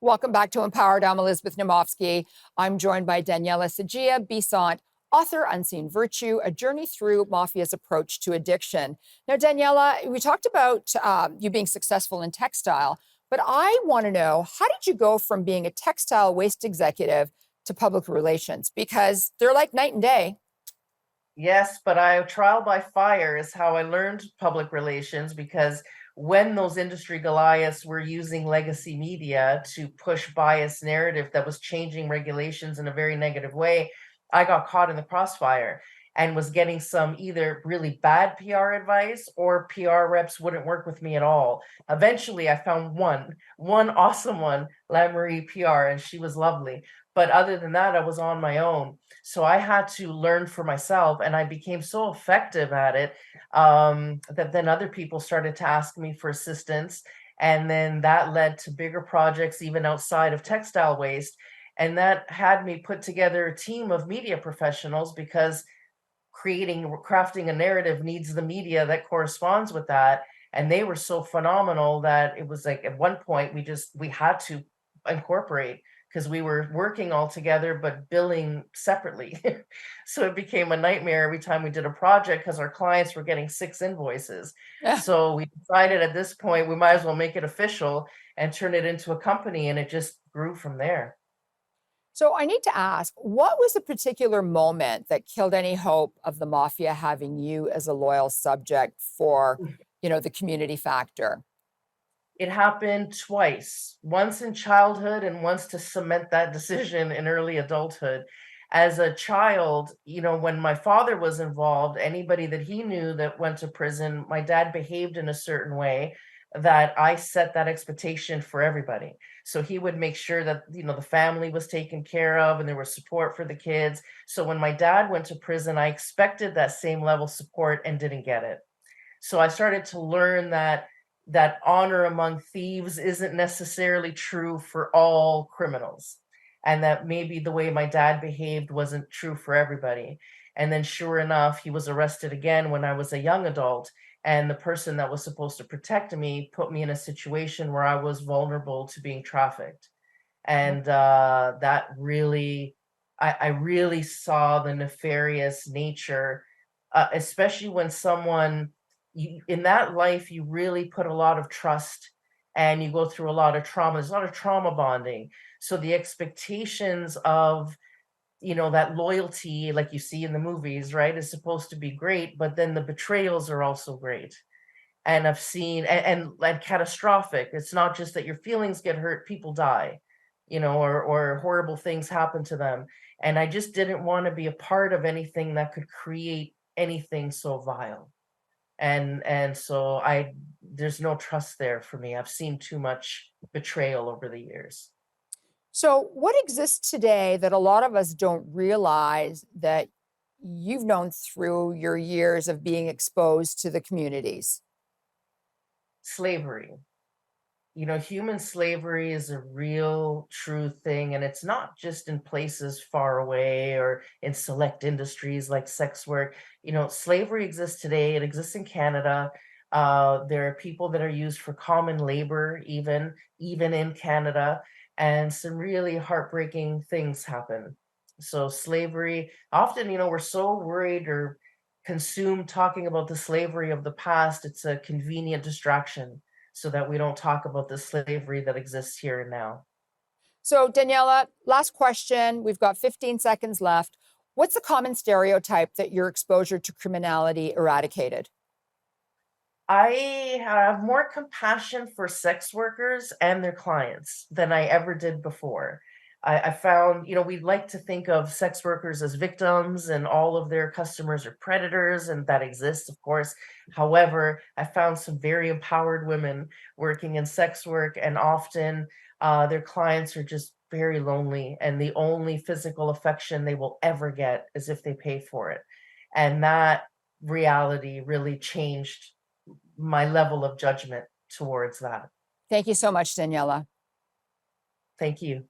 Welcome back to Empowered. I'm Elizabeth Namofsky. I'm joined by Daniela Siggia-Beasant, author, Unseen Virtue, A Journey Through Mafia's Approach to Addiction. Now, Daniela, we talked about you being successful in textile, but I want to know, how did you go from being a textile waste executive to public relations? Because they're like night and day. Yes, but trial by fire is how I learned public relations, because when those industry Goliaths were using legacy media to push bias narrative that was changing regulations in a very negative way, I got caught in the crossfire and was getting some either really bad PR advice, or PR reps wouldn't work with me at all. Eventually I found one awesome one, La Marie PR, and she was lovely. But other than that, I was on my own. So I had to learn for myself, and I became so effective at it that then other people started to ask me for assistance. And then that led to bigger projects, even outside of textile waste. And that had me put together a team of media professionals, because crafting a narrative needs the media that corresponds with that. And they were so phenomenal that it was like at one point we had to incorporate, because we were working all together but billing separately. So it became a nightmare every time we did a project, because our clients were getting 6 invoices. So we decided at this point we might as well make it official and turn it into a company, and it just grew from there. So I need to ask, what was the particular moment that killed any hope of the mafia having you as a loyal subject for, the community factor? It happened twice, once in childhood and once to cement that decision in early adulthood. As a child, when my father was involved, anybody that he knew that went to prison, my dad behaved in a certain way that I set that expectation for everybody. So he would make sure that, the family was taken care of and there was support for the kids. So when my dad went to prison, I expected that same level of support and didn't get it. So I started to learn that honor among thieves isn't necessarily true for all criminals, and that maybe the way my dad behaved wasn't true for everybody. And then sure enough, he was arrested again when I was a young adult, and the person that was supposed to protect me put me in a situation where I was vulnerable to being trafficked. And that really, I really saw the nefarious nature, especially when someone, in that life, you really put a lot of trust and you go through a lot of trauma. There's a lot of trauma bonding. So the expectations of, that loyalty, like you see in the movies, right, is supposed to be great, but then the betrayals are also great. And I've seen, and catastrophic. It's not just that your feelings get hurt, people die, or horrible things happen to them. And I just didn't want to be a part of anything that could create anything so vile. And so there's no trust there for me. I've seen too much betrayal over the years. So, what exists today that a lot of us don't realize that you've known through your years of being exposed to the communities? Slavery. Human slavery is a real true thing, and it's not just in places far away or in select industries like sex work. Slavery exists today. It exists in Canada. There are people that are used for common labor, even in Canada, and some really heartbreaking things happen. So slavery, often, we're so worried or consumed talking about the slavery of the past. It's a convenient distraction so that we don't talk about the slavery that exists here and now. So, Daniela, last question. We've got 15 seconds left. What's a common stereotype that your exposure to criminality eradicated? I have more compassion for sex workers and their clients than I ever did before. I found, we like to think of sex workers as victims and all of their customers are predators, and that exists, of course. However, I found some very empowered women working in sex work, and often their clients are just very lonely, and the only physical affection they will ever get is if they pay for it. And that reality really changed my level of judgment towards that. Thank you so much, Daniela. Thank you.